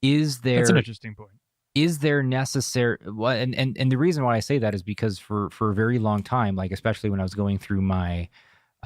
Is That's an there interesting point. is there necessary well, and the reason why I say that is because for a very long time, like especially when I was going through my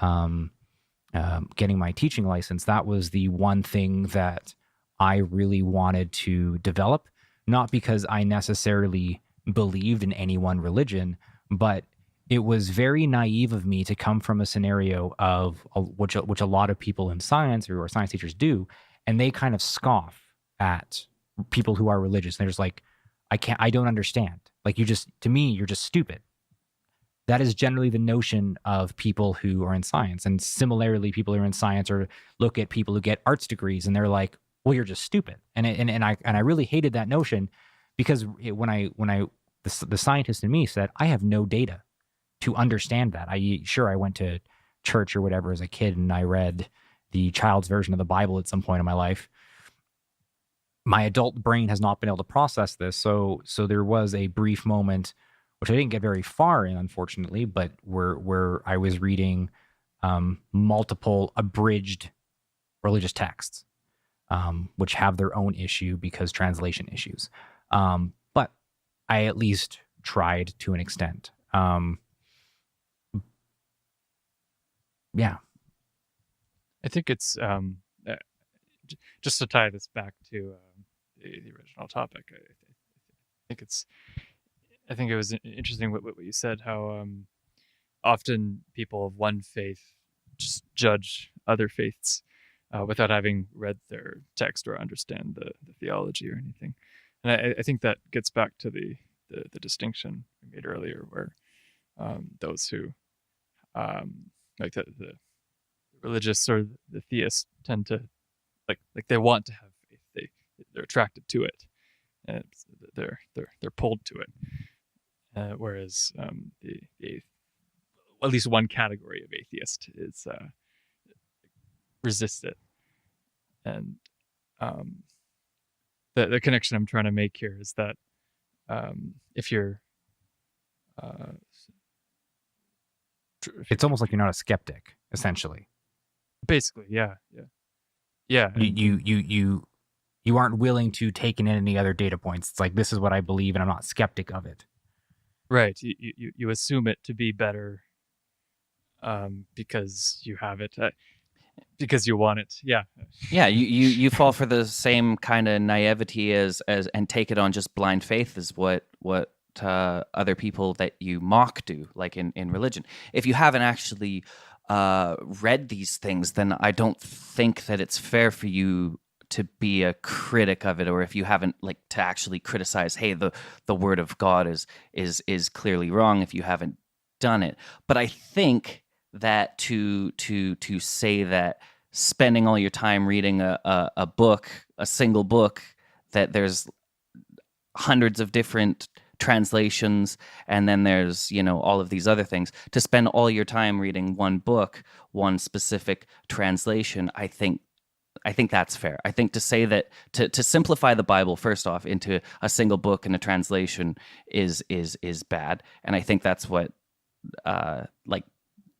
um, getting my teaching license, that was the one thing that I really wanted to develop, not because I necessarily believed in any one religion, but it was very naive of me to come from a scenario of which a lot of people in science or science teachers do, and they kind of scoff at people who are religious. They're just like, I don't understand. Like to me, you're just stupid. That is generally the notion of people who are in science. And similarly, people who are in science or look at people who get arts degrees and they're like, well, you're just stupid. And I really hated that notion because the scientist in me said, I have no data to understand that. I went to church or whatever as a kid and I read the child's version of the Bible at some point in my life. My adult brain has not been able to process this. So there was a brief moment, which I didn't get very far in, unfortunately, but where I was reading multiple abridged religious texts, which have their own issue because translation issues. But I at least tried to an extent. Yeah. I think it's just to tie this back to the original topic. Think it's I think it was interesting what you said, how often people of one faith just judge other faiths without having read their text or understand the theology or anything. And I think that gets back to the distinction we made earlier, where those who like the religious or the theists tend to like they want to have faith. They're attracted to it, and they're pulled to it. Whereas at least one category of atheist is resist it. And the connection I'm trying to make here is that if you're It's almost like you're not a skeptic, essentially. basically, yeah. You aren't willing to take in any other data points. It's like, this is what I believe, and I'm not skeptic of it. Right. You assume it to be better because you have it, because you want it. Yeah. Yeah, you fall for the same kind of naivety as and take it on just blind faith as what other people that you mock do, like in religion. If you haven't actually read these things, then I don't think that it's fair for you to be a critic of it, or if you haven't like to actually criticize, hey, the word of God is clearly wrong if you haven't done it. But I think that to say that spending all your time reading a book, a single book, that there's hundreds of different translations, and then there's all of these other things, to spend all your time reading one book, one specific translation, I think that's fair. I think to say that to simplify the Bible first off into a single book and a translation is bad, and I think that's what like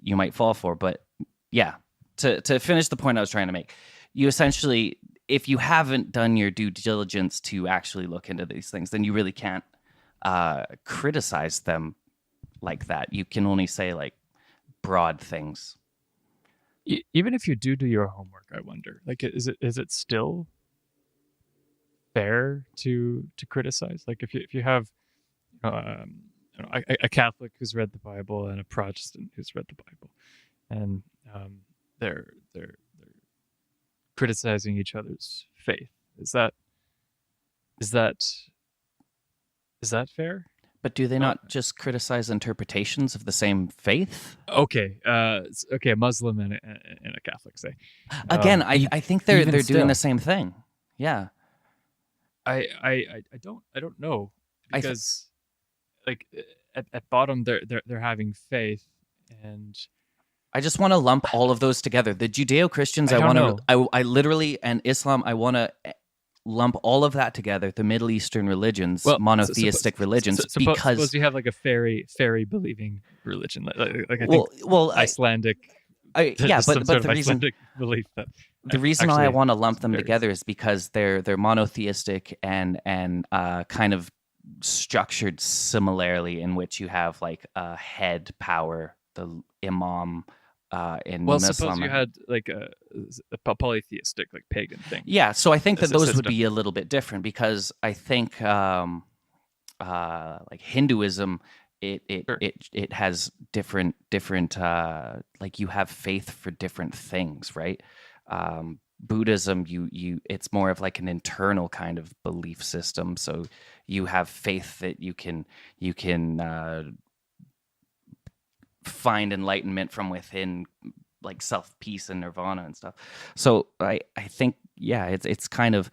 you might fall for. But yeah, to finish the point I was trying to make, you essentially, if you haven't done your due diligence to actually look into these things, then you really can't criticize them like that. You can only say like broad things. Even if you do your homework, I wonder, like, is it still fair to criticize? Like, if you have a Catholic who's read the Bible and a Protestant who's read the Bible, and they're criticizing each other's faith, is that fair? But do they not just criticize interpretations of the same faith? Okay, a Muslim and a Catholic, say. Again, I think they're doing the same thing. Yeah. I don't know, because like at bottom they're having faith, and I just want to lump all of those together. The Judeo-Christians, I literally, and Islam, I want to lump all of that together. The Middle Eastern religions, monotheistic religions, because suppose you have like a fairy believing religion, like I think Icelandic Yeah, There's some but sort the of reason Icelandic belief that the reason why I actually want to lump them varies. together is because they're monotheistic and kind of structured similarly, in which you have like a head power, the imam in Well, suppose Muslim. you had like a polytheistic, like pagan thing. Yeah, so I think that those would system. be a little bit different, because I think like Hinduism, Sure. it has different like you have faith for different things, right? Buddhism, you it's more of like an internal kind of belief system. So you have faith that you can find enlightenment from within, like self peace and nirvana and stuff. So I think, yeah, it's kind of,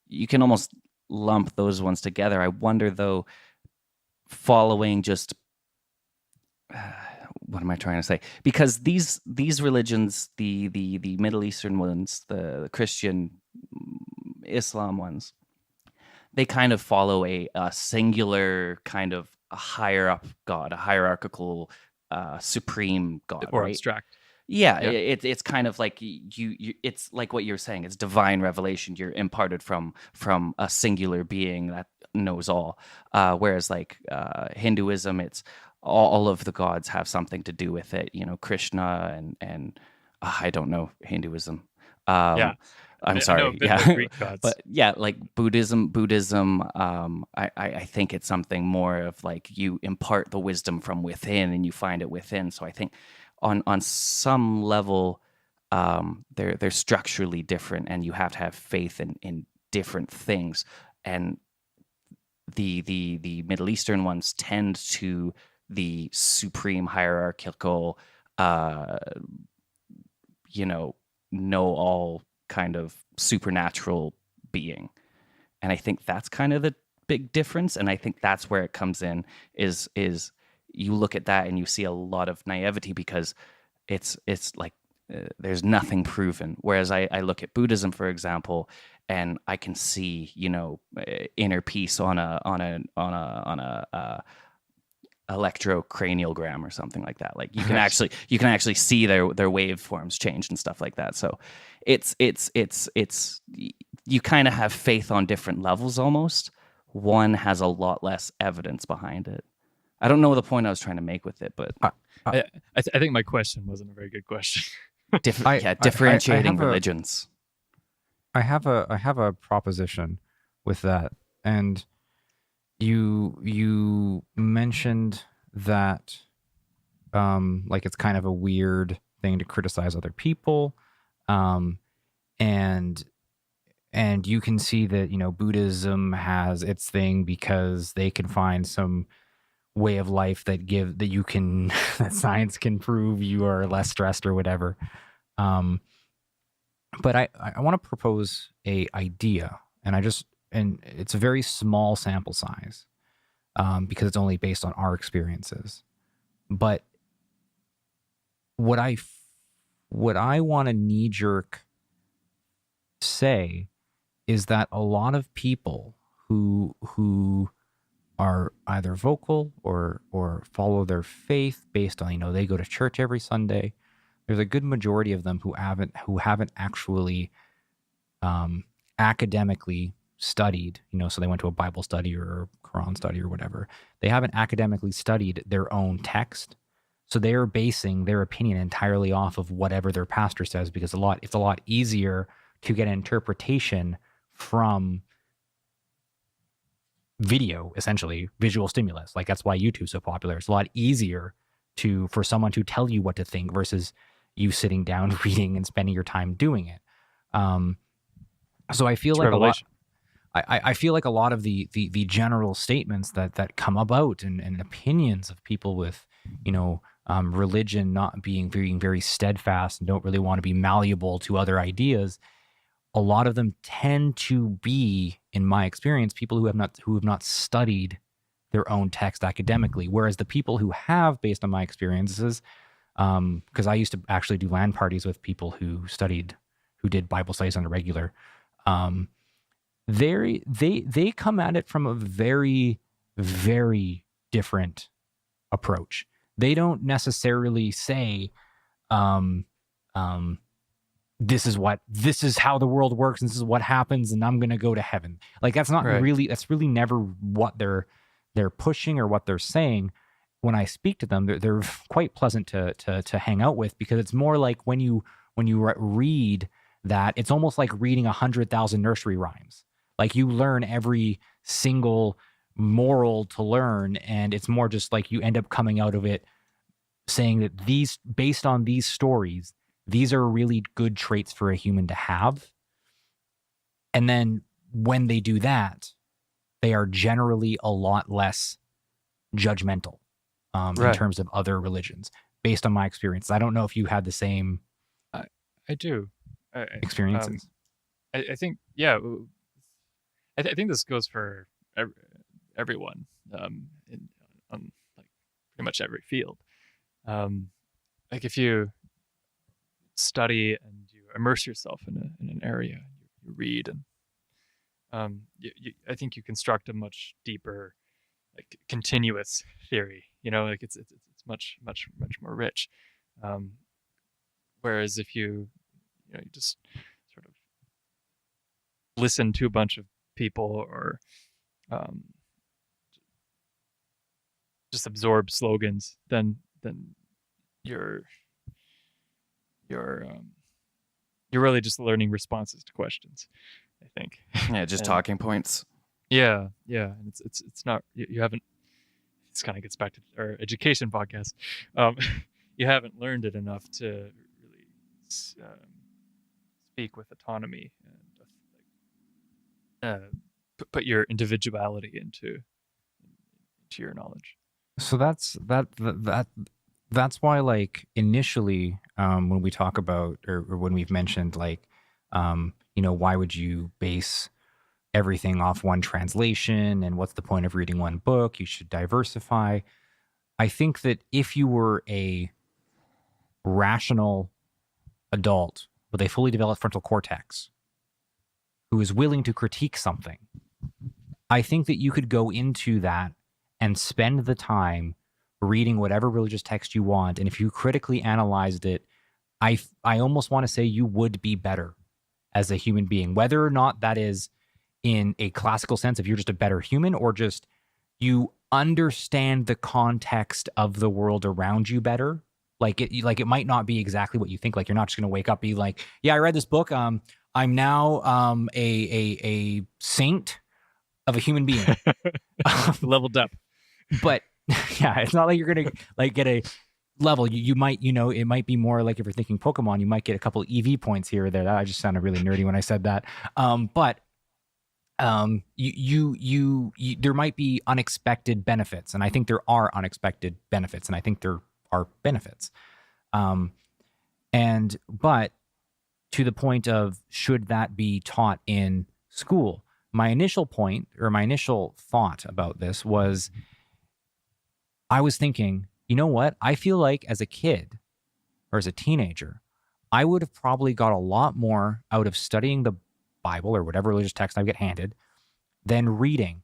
you can almost lump those ones together. I wonder though, following just what am I trying to say? Because these religions, the Middle Eastern ones, the Christian, Islam ones, they kind of follow a singular kind of a higher up God, a hierarchical supreme God, Or right? abstract. Yeah, Yeah. it's kind of like you it's like what you're saying. It's divine revelation. You're imparted from a singular being that knows all. Whereas like Hinduism, it's all of the gods have something to do with it. You know, Krishna and I don't know Hinduism. Yeah. I'm I know a sorry. bit about Yeah, Greek gods. but yeah, like Buddhism. I think it's something more of like you impart the wisdom from within and you find it within. So I think on some level, they're structurally different, and you have to have faith in different things. And the Middle Eastern ones tend to the supreme hierarchical, know all kind of supernatural being. And I think that's kind of the big difference. And I think that's where it comes in, is you look at that and you see a lot of naivety, because it's like there's nothing proven. Whereas I look at Buddhism, for example, and I can see, inner peace on a electrocraniogram or something like that. Like you can actually see their waveforms change and stuff like that. So it's you kind of have faith on different levels almost. One has a lot less evidence behind it. I don't know the point I was trying to make with it, but I think my question wasn't a very good question. differentiating religions. I have a proposition with that, and you mentioned that like it's kind of a weird thing to criticize other people, and you can see that Buddhism has its thing because they can find some way of life that you can that science can prove you are less stressed or whatever. But I want to propose a idea, and it's a very small sample size, because it's only based on our experiences. But what I want to knee jerk say is that a lot of people who are either vocal or follow their faith based on they go to church every Sunday. There's a good majority of them who haven't actually academically studied, so they went to a Bible study or Quran study or whatever. They haven't academically studied their own text. So they are basing their opinion entirely off of whatever their pastor says, because it's a lot easier to get an interpretation from video, essentially visual stimulus. Like that's why YouTube's so popular. It's a lot easier for someone to tell you what to think versus you sitting down reading and spending your time doing it. So I feel It's like revelation. I feel like a lot of the general statements that come about and opinions of people with religion not being very steadfast and don't really want to be malleable to other ideas, a lot of them tend to be, in my experience, people who have not studied their own text academically. Whereas the people who have, based on my experiences, because I used to actually do LAN parties with people who did Bible studies on a regular, they come at it from a very, very different approach. They don't necessarily say, um, this is how the world works, and this is what happens, and I'm gonna go to heaven. Like that's really never what they're pushing or what they're saying. When I speak to them, they're quite pleasant to hang out with, because it's more like when you read that, it's almost like reading 100,000 nursery rhymes. Like you learn every single moral to learn, and it's more just like you end up coming out of it saying that based on these stories, these are really good traits for a human to have. And then when they do that, they are generally a lot less judgmental in terms of other religions, based on my experience. I don't know if you had the same I do. experiences. I think, yeah, I think this goes for everyone on like pretty much every field. Like if you study and you immerse yourself in an area, you read, and I think you construct a much deeper, like continuous theory. Like it's much more rich. Whereas if you just sort of listen to a bunch of people, or just absorb slogans, then you're really just learning responses to questions, I think. Yeah, just talking points. Yeah, and it's not, you haven't. This kind of gets back to our education podcast. You haven't learned it enough to really speak with autonomy and put your individuality into your knowledge. So that's why, like, initially, when we talk about, or when we've mentioned, like, why would you base everything off one translation, and what's the point of reading one book? You should diversify. I think that if you were a rational adult with a fully developed frontal cortex who is willing to critique something, I think that you could go into that and spend the time reading whatever religious text you want. And if you critically analyzed it, I almost want to say you would be better as a human being, whether or not that is in a classical sense, if you're just a better human, or just you understand the context of the world around you better. Like it might not be exactly what you think. Like you're not just going to wake up, be like, yeah, I read this book. I'm now a saint of a human being. Leveled up. But yeah, it's not like you're going to like get a level. You might, it might be more like if you're thinking Pokemon, you might get a couple of EV points here or there. That I just sounded really nerdy when I said that. But you there might be unexpected benefits, and I think there are unexpected benefits, and I think there are benefits. But to the point of, should that be taught in school? My initial point, or my initial thought about this was, I was thinking, you know what? I feel like as a kid or as a teenager, I would have probably got a lot more out of studying the Bible or whatever religious text I get handed than reading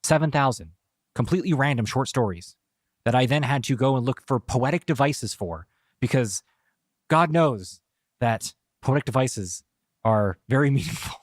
7,000 completely random short stories that I then had to go and look for poetic devices for, because God knows that poetic devices are very meaningful.